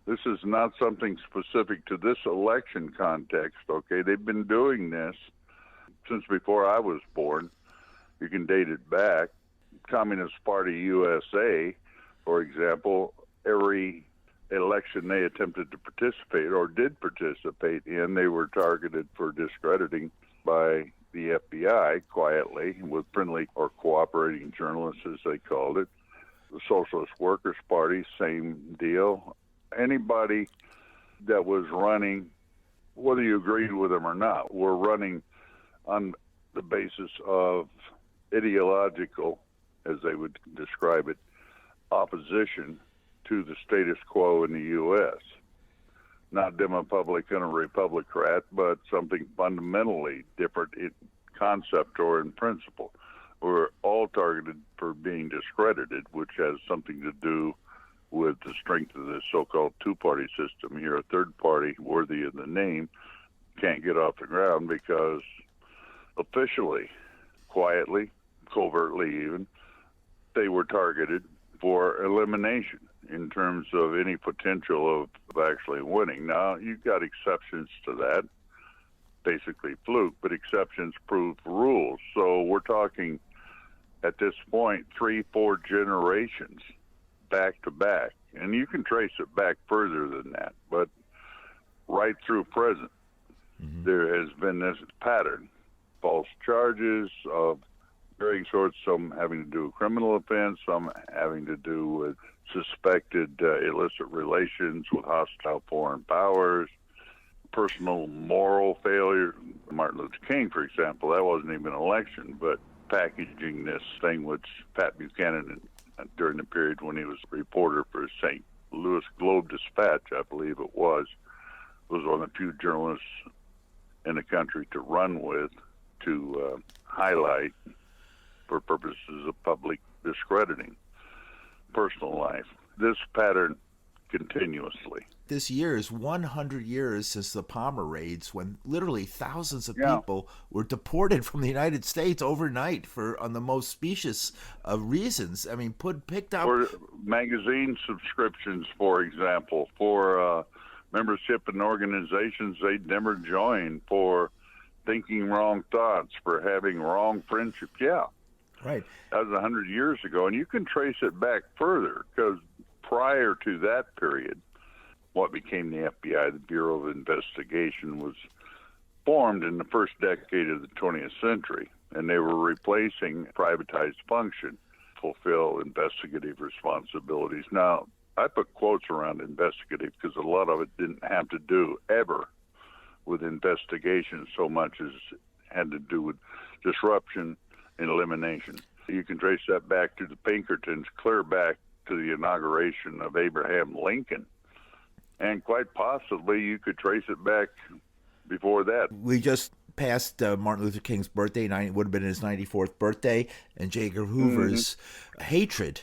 This is not something specific to this election context, okay? They've been doing this since before I was born. You can date it back. Communist Party USA, for example, every election they attempted to participate or did participate in, they were targeted for discrediting by the FBI quietly with friendly or cooperating journalists, as they called it. The Socialist Workers' Party, same deal. Anybody that was running, whether you agreed with them or not, were running on the basis of ideological, as they would describe it, opposition to the status quo in the U.S. Not Demrepublican or Republican, but something fundamentally different in concept or in principle. We're all targeted for being discredited, which has something to do with the strength of this so-called two-party system here. A third party, worthy of the name, can't get off the ground because officially, quietly, covertly even, they were targeted for elimination in terms of any potential of actually winning. Now, you've got exceptions to that, basically fluke, but exceptions prove rules. So we're talking, at this point, 3-4 generations back to back. And you can trace it back further than that, but right through present, there has been this pattern. False charges of varying sorts, some having to do with criminal offense, some having to do with suspected illicit relations with hostile foreign powers, personal moral failure. Martin Luther King, for example, that wasn't even an election, but packaging this thing which Pat Buchanan, during the period when he was a reporter for St. Louis Globe-Dispatch, I believe it was one of the few journalists in the country to run with, to highlight for purposes of public discrediting personal life. This pattern continuously. This year is 100 years since the Palmer raids, when literally thousands of people were deported from the United States overnight on the most specious of reasons. I mean, picked up for magazine subscriptions, for example, for membership in organizations they'd never joined, for thinking wrong thoughts, for having wrong friendships. Yeah. Right. That was 100 years ago. And you can trace it back further, because prior to that period, what became the FBI, the Bureau of Investigation, was formed in the first decade of the 20th century. And they were replacing privatized function, fulfill investigative responsibilities. Now, I put quotes around investigative because a lot of it didn't have to do ever with investigation so much as had to do with disruption and elimination. You can trace that back to the Pinkertons, clear back to the inauguration of Abraham Lincoln. And quite possibly you could trace it back before that. We just passed Martin Luther King's birthday. It would have been his 94th birthday. And J. Edgar Hoover's hatred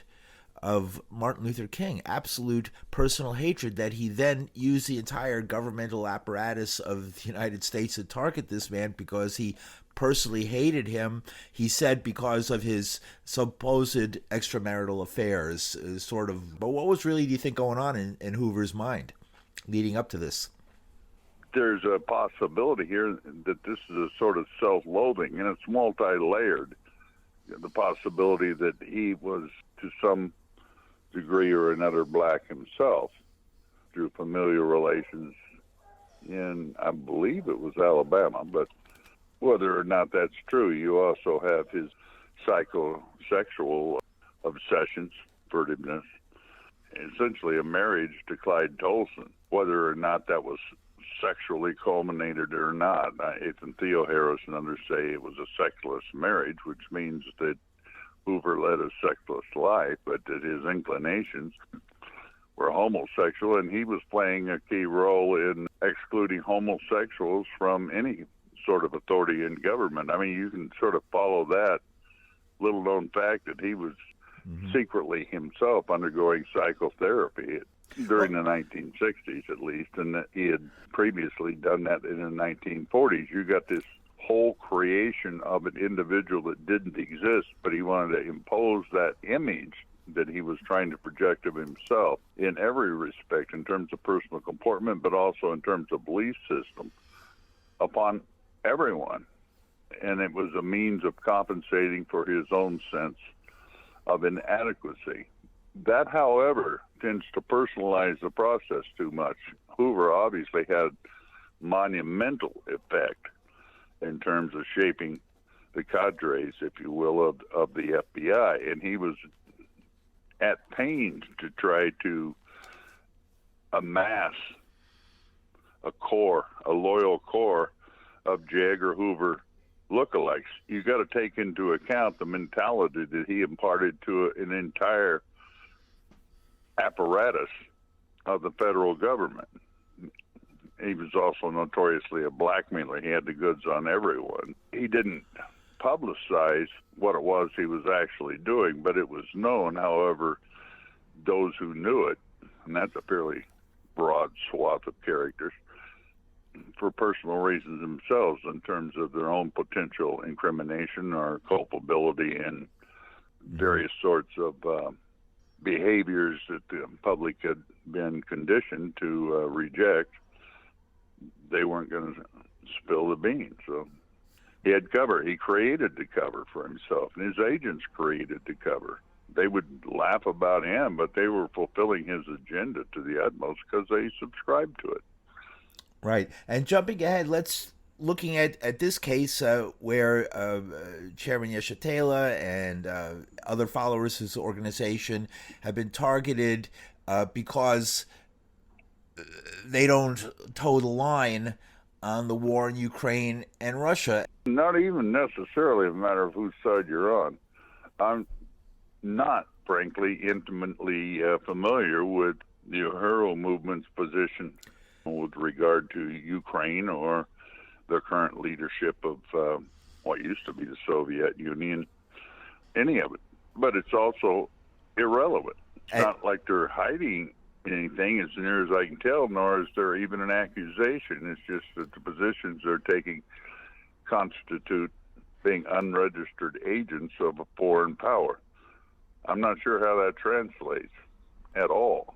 of Martin Luther King, absolute personal hatred, that he then used the entire governmental apparatus of the United States to target this man because he personally hated him. He said because of his supposed extramarital affairs, sort of. But what was really, do you think, going on in Hoover's mind leading up to this? There's a possibility here that this is a sort of self-loathing, and it's multi-layered. The possibility that he was, to some degree or another, black himself through familial relations in, I believe it was Alabama, but whether or not that's true, you also have his psychosexual obsessions, furtiveness, essentially a marriage to Clyde Tolson. Whether or not that was sexually culminated or not, Ethan Theo Harris and others say it was a sexless marriage, which means that Hoover led a sexless life, but that his inclinations were homosexual, and he was playing a key role in excluding homosexuals from any sort of authority in government. I mean, you can sort of follow that little-known fact that he was secretly himself undergoing psychotherapy during the 1960s, at least, and that he had previously done that in the 1940s. You got this whole creation of an individual that didn't exist, but he wanted to impose that image that he was trying to project of himself in every respect, in terms of personal comportment, but also in terms of belief system, upon everyone. And it was a means of compensating for his own sense of inadequacy. That, however, tends to personalize the process too much. Hoover obviously had monumental effect in terms of shaping the cadres, if you will, of the FBI. And he was at pains to try to amass a loyal core of J. Edgar Hoover lookalikes. You got to take into account the mentality that he imparted to an entire apparatus of the federal government. He was also notoriously a blackmailer. He had the goods on everyone. He didn't publicize what it was he was actually doing, but it was known. However, those who knew it, and that's a fairly broad swath of characters, for personal reasons themselves in terms of their own potential incrimination or culpability in various sorts of behaviors that the public had been conditioned to reject, they weren't going to spill the beans. So he had cover. He created the cover for himself, and his agents created the cover. They would laugh about him, but they were fulfilling his agenda to the utmost because they subscribed to it. Right. And jumping ahead, looking at this case where Chairman Yeshitela and other followers of his organization have been targeted because they don't toe the line on the war in Ukraine and Russia. Not even necessarily a matter of whose side you're on. I'm not, frankly, intimately familiar with the Uhuru Movement's position with regard to Ukraine or the current leadership of what used to be the Soviet Union, any of it. But it's also irrelevant. It's not like they're hiding anything, as near as I can tell, nor is there even an accusation. It's just that the positions they're taking constitute being unregistered agents of a foreign power. I'm not sure how that translates at all.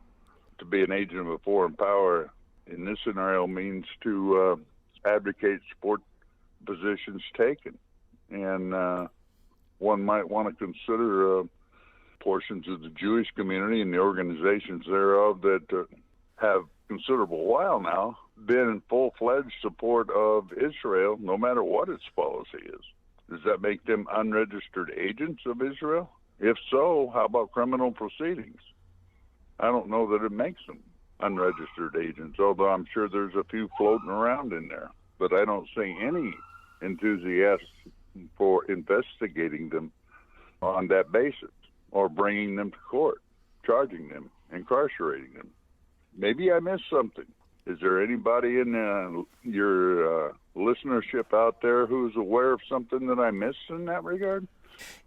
To be an agent of a foreign power in this scenario means to advocate support positions taken. And one might want to consider portions of the Jewish community and the organizations thereof that have considerable while now been in full-fledged support of Israel, no matter what its policy is. Does that make them unregistered agents of Israel? If so, how about criminal proceedings? I don't know that it makes them unregistered agents, although I'm sure there's a few floating around in there. But I don't see any enthusiasm for investigating them on that basis or bringing them to court, charging them, incarcerating them. Maybe I missed something. Is there anybody in your listenership out there who's aware of something that I missed in that regard?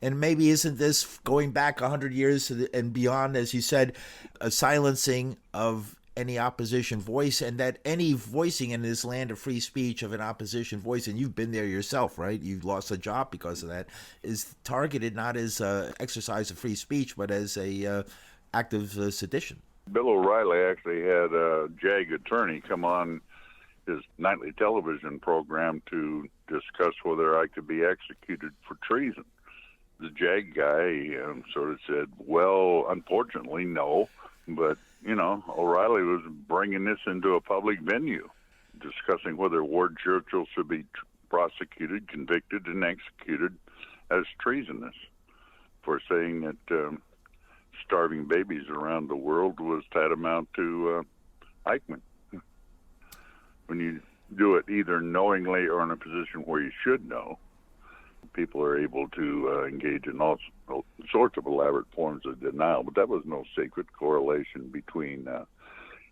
And maybe isn't this going back 100 years and beyond, as you said, a silencing of any opposition voice, and that any voicing in this land of free speech of an opposition voice, and you've been there yourself, right? You've lost a job because of that, is targeted not as exercise of free speech, but as a act of sedition. Bill O'Reilly actually had a JAG attorney come on his nightly television program to discuss whether I could be executed for treason. The JAG guy sort of said, well, unfortunately, no. But, you know, O'Reilly was bringing this into a public venue, discussing whether Ward Churchill should be prosecuted, convicted, and executed as treasonous for saying that starving babies around the world was tantamount to Eichmann. When you do it either knowingly or in a position where you should know, people are able to engage in all sorts of elaborate forms of denial. But that was no secret correlation between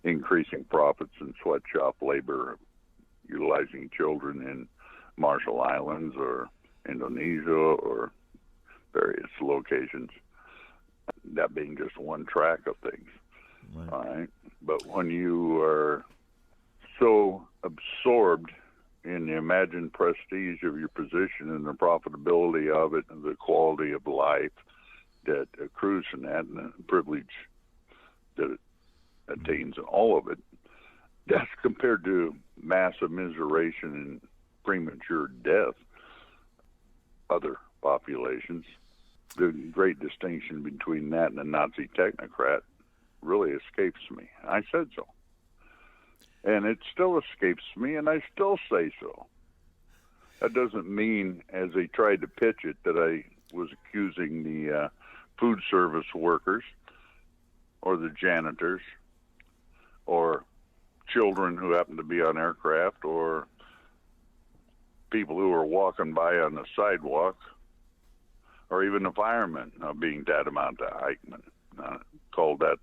increasing profits in sweatshop labor, utilizing children in Marshall Islands or Indonesia or various locations. That being just one track of things. Right. All right. But when you are so absorbed in the imagined prestige of your position and the profitability of it and the quality of life that accrues from that and the privilege that it attains and all of it, that's compared to massive immiseration and premature death, other populations. The great distinction between that and a Nazi technocrat really escapes me. I said so. And it still escapes me, and I still say so. That doesn't mean, as they tried to pitch it, that I was accusing the food service workers or the janitors or children who happen to be on aircraft or people who are walking by on the sidewalk or even the firemen being tantamount to Eichmann. Called that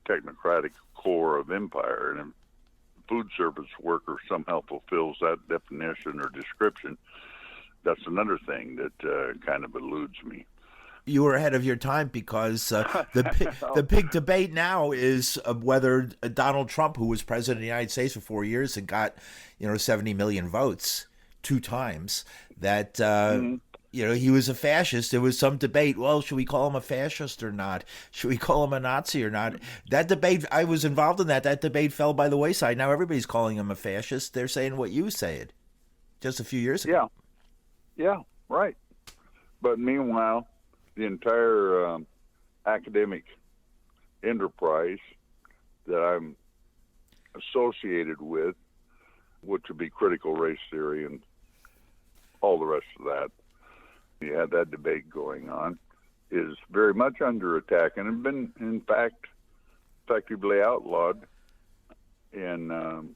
technocratic core of empire. And if food service worker somehow fulfills that definition or description, that's another thing that kind of eludes me. You were ahead of your time because the big debate now is whether Donald Trump, who was president of the United States for 4 years and got 70 million votes 2 times, that he was a fascist. There was some debate. Well, should we call him a fascist or not? Should we call him a Nazi or not? That debate, I was involved in that. That debate fell by the wayside. Now everybody's calling him a fascist. They're saying what you said just a few years ago. Yeah, right. But meanwhile, the entire academic enterprise that I'm associated with, which would be critical race theory and all the rest of that, you had that debate going on, is very much under attack and have been, in fact, effectively outlawed in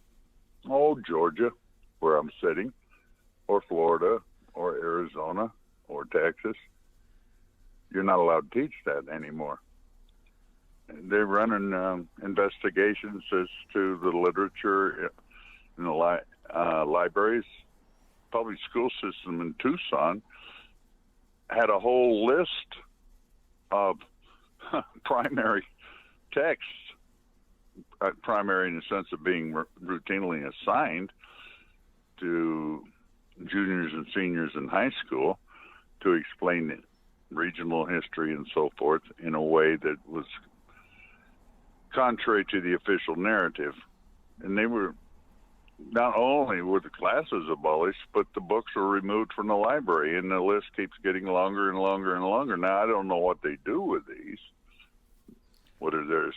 Georgia, where I'm sitting, or Florida, or Arizona, or Texas. You're not allowed to teach that anymore. They're running investigations as to the literature in the libraries. Public school system in Tucson had a whole list of primary texts, primary in the sense of being routinely assigned to juniors and seniors in high school to explain the regional history and so forth in a way that was contrary to the official narrative. And they were, not only were the classes abolished, but the books were removed from the library, and the list keeps getting longer and longer and longer. Now, I don't know what they do with these, whether there's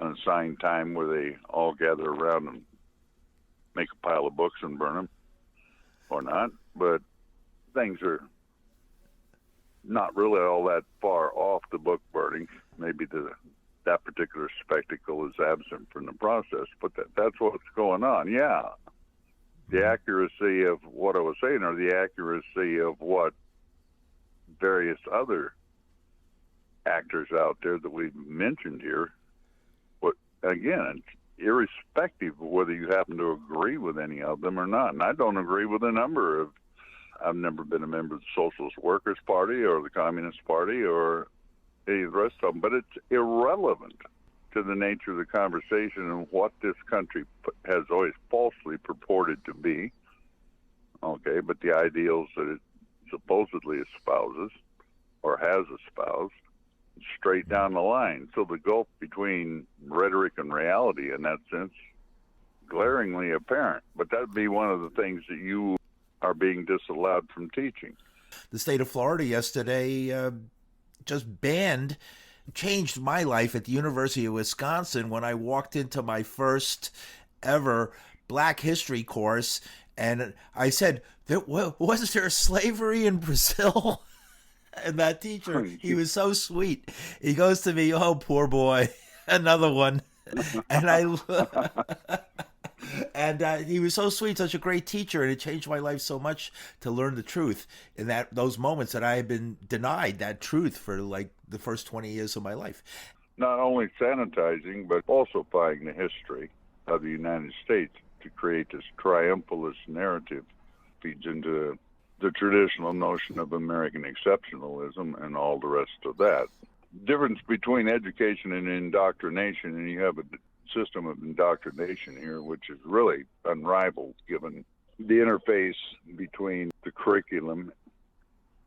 an assigned time where they all gather around and make a pile of books and burn them or not, but things are not really all that far off the book burning. Maybe that particular spectacle is absent from the process, but that's what's going on. Yeah, the accuracy of what I was saying, or the accuracy of what various other actors out there that we've mentioned here, but again, irrespective of whether you happen to agree with any of them or not. And I don't agree with a number of, I've never been a member of the Socialist Workers' Party or the Communist Party or any of the rest of them, but it's irrelevant to the nature of the conversation and what this country has always falsely purported to be. Okay, but the ideals that it supposedly espouses or has espoused, straight down the line. So the gulf between rhetoric and reality in that sense, glaringly apparent. But that would be one of the things that you are being disallowed from teaching. The state of Florida yesterday just changed my life at the University of Wisconsin when I walked into my first ever Black History course, and I said, was there slavery in Brazil? And that teacher, he was so sweet. He goes to me, "Oh, poor boy, another one." And he was so sweet, such a great teacher, and it changed my life so much to learn the truth in those moments that I had been denied that truth for like the first 20 years of my life. Not only sanitizing, but falsifying the history of the United States to create this triumphalist narrative feeds into the traditional notion of American exceptionalism and all the rest of that. Difference between education and indoctrination, and you have a system of indoctrination here, which is really unrivaled given the interface between the curriculum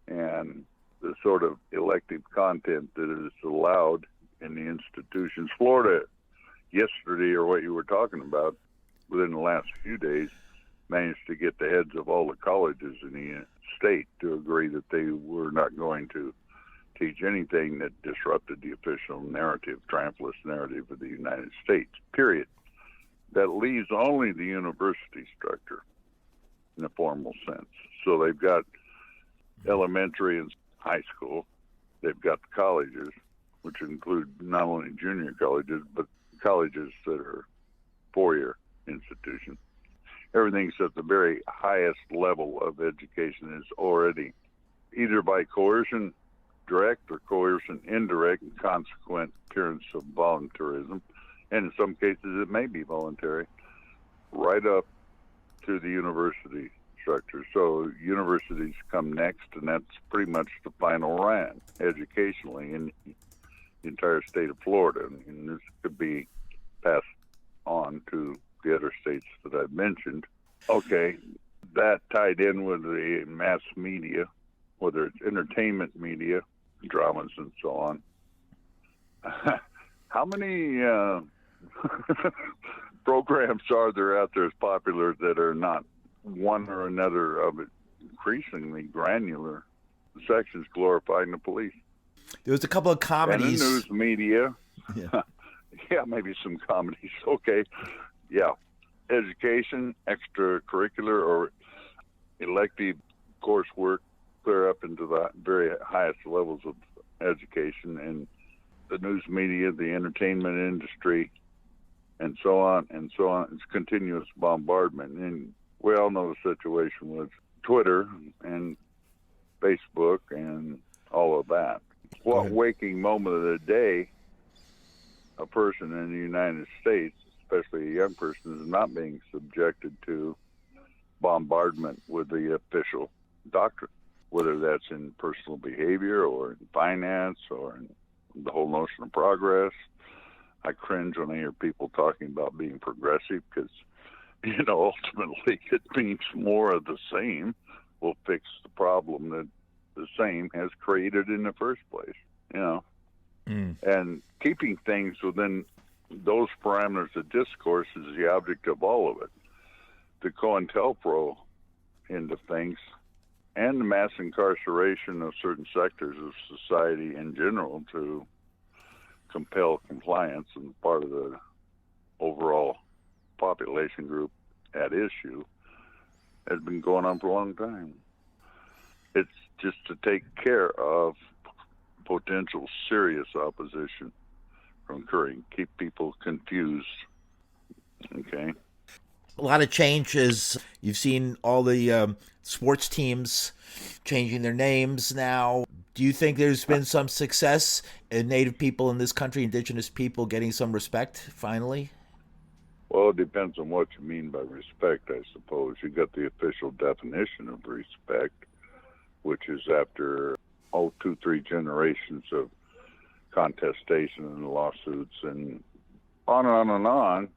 and the sort of elective content that is allowed in the institutions. Florida, yesterday, or what you were talking about, within the last few days, managed to get the heads of all the colleges in the state to agree that they were not going to teach anything that disrupted the official narrative, triumphalist narrative of the United States, period. That leaves only the university structure in a formal sense. So they've got elementary and high school. They've got the colleges, which include not only junior colleges, but colleges that are four-year institutions. Everything's at the very highest level of education is already either by coercion direct or coercion indirect and consequent appearance of voluntarism. And in some cases it may be voluntary, right up to the university structure. So universities come next, and that's pretty much the final round educationally in the entire state of Florida. And this could be passed on to the other states that I've mentioned. Okay, that tied in with the mass media, whether it's entertainment media, dramas and so on. How many programs are there out there as popular that are not one or another of it increasingly granular sections glorifying the police? There was a couple of comedies. And the news media. Yeah. Yeah, maybe some comedies. Okay. Yeah. Education, extracurricular, or elective coursework, clear up into the very highest levels of education, and the news media, the entertainment industry, and so on and so on. It's continuous bombardment. And we all know the situation with Twitter and Facebook and all of that. What waking moment of the day a person in the United States, especially a young person, is not being subjected to bombardment with the official doctrine, whether that's in personal behavior or in finance or in the whole notion of progress. I cringe when I hear people talking about being progressive because, ultimately it means more of the same will fix the problem that the same has created in the first place, And keeping things within those parameters of discourse is the object of all of it. The COINTELPRO end of things and the mass incarceration of certain sectors of society in general to compel compliance on the part of the overall population group at issue has been going on for a long time. It's just to take care of potential serious opposition from occurring, keep people confused. Okay. A lot of changes. You've seen all the sports teams changing their names now. Do you think there's been some success in Native people in this country, indigenous people, getting some respect finally? Well, it depends on what you mean by respect, I suppose. You got the official definition of respect, which is after 2-3 generations of contestation and lawsuits and on and on and on.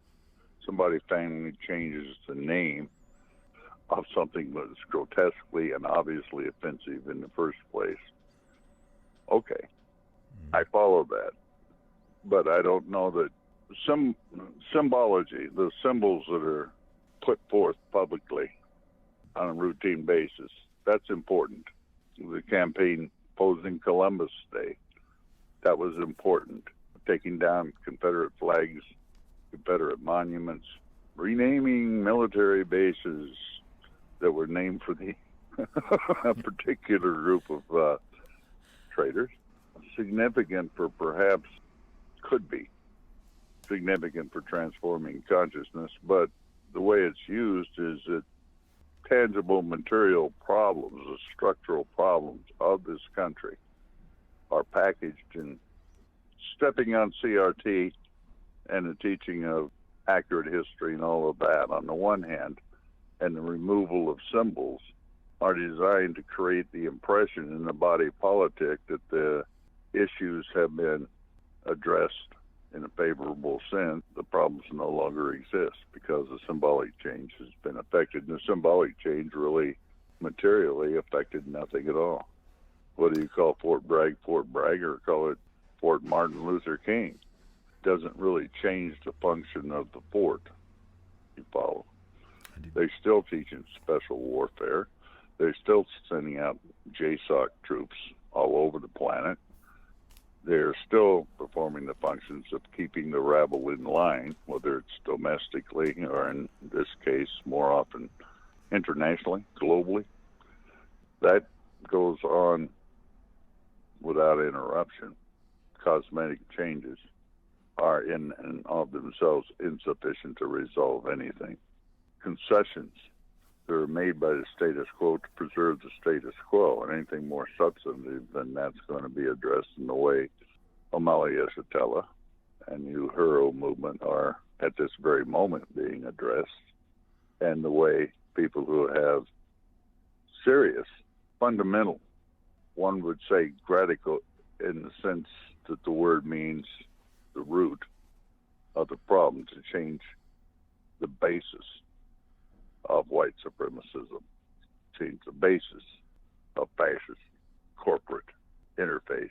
Somebody finally changes the name of something that's grotesquely and obviously offensive in the first place. Okay, I follow that. But I don't know that some symbology, the symbols that are put forth publicly on a routine basis, that's important. The campaign opposing Columbus Day, that was important. Taking down Confederate flags, Confederate monuments, renaming military bases that were named for the a particular group of traitors. Significant for perhaps, could be significant for transforming consciousness, but the way it's used is that tangible material problems, the structural problems of this country are packaged in stepping on CRT and the teaching of accurate history and all of that on the one hand, and the removal of symbols are designed to create the impression in the body politic that the issues have been addressed in a favorable sense. The problems no longer exist because the symbolic change has been affected, and the symbolic change really materially affected nothing at all. Whether you call Fort Bragg, or call it Fort Martin Luther King, doesn't really change the function of the fort. You follow? They're still teaching special warfare. They're still sending out JSOC troops all over the planet. They're still performing the functions of keeping the rabble in line, whether it's domestically or, in this case, more often internationally, globally. That goes on without interruption. Cosmetic changes are in and of themselves insufficient to resolve anything. Concessions that are made by the status quo to preserve the status quo, and anything more substantive than that's going to be addressed in the way Omali Yeshitela and the Uhuru Movement are at this very moment being addressed, and the way people who have serious, fundamental, one would say radical in the sense that the word means the root of the problem, to change the basis of white supremacism, change the basis of fascist corporate interface.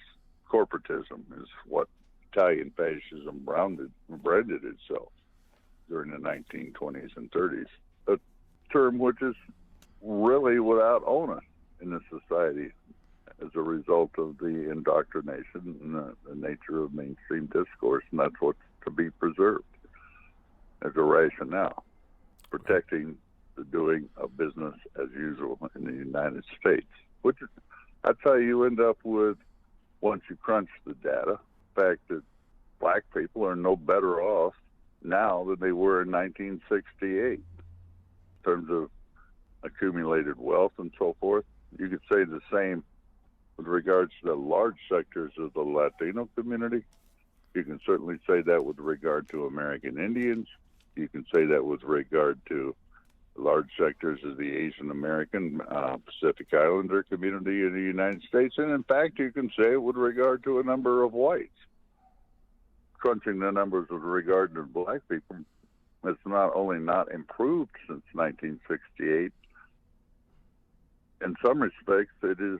Corporatism is what Italian fascism branded itself during the 1920s and 30s, a term which is really without owner in the society as a result of the indoctrination and the nature of mainstream discourse, and that's what's to be preserved as a rationale, protecting the doing of business as usual in the United States, which that's how you end up with, once you crunch the data, the fact that black people are no better off now than they were in 1968 in terms of accumulated wealth and so forth. You could say the same with regards to the large sectors of the Latino community. You can certainly say that with regard to American Indians. You can say that with regard to large sectors of the Asian American Pacific Islander community in the United States. And in fact, you can say it with regard to a number of whites. Crunching the numbers with regard to black people, it's not only not improved since 1968, in some respects, it is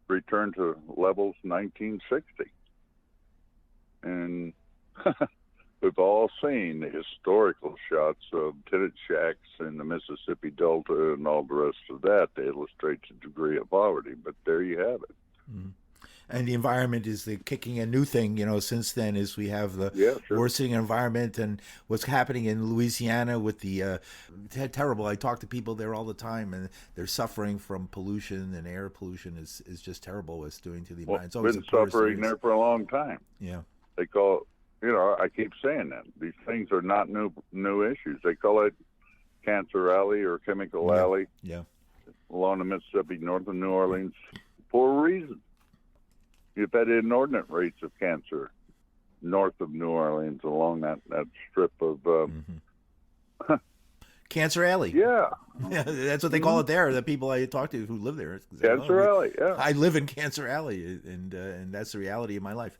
returned to levels 1960. And we've all seen the historical shots of tenant shacks in the Mississippi Delta and all the rest of that to illustrate the degree of poverty. But there you have it. Mm-hmm. And the environment is the kicking a new thing, since then, is we have the worsening environment, and what's happening in Louisiana with the terrible. I talk to people there all the time, and they're suffering from pollution, and air pollution is just terrible what it's doing to the environment. It's been suffering there for a long time. Yeah. They call, I keep saying that. These things are not new issues. They call it Cancer Alley or Chemical Alley along the Mississippi north of New Orleans for a reason. You've had inordinate rates of cancer north of New Orleans along that strip of Cancer Alley. Yeah. That's what they call it there. The people I talk to who live there. Cancer Alley, yeah. I live in Cancer Alley, and that's the reality of my life.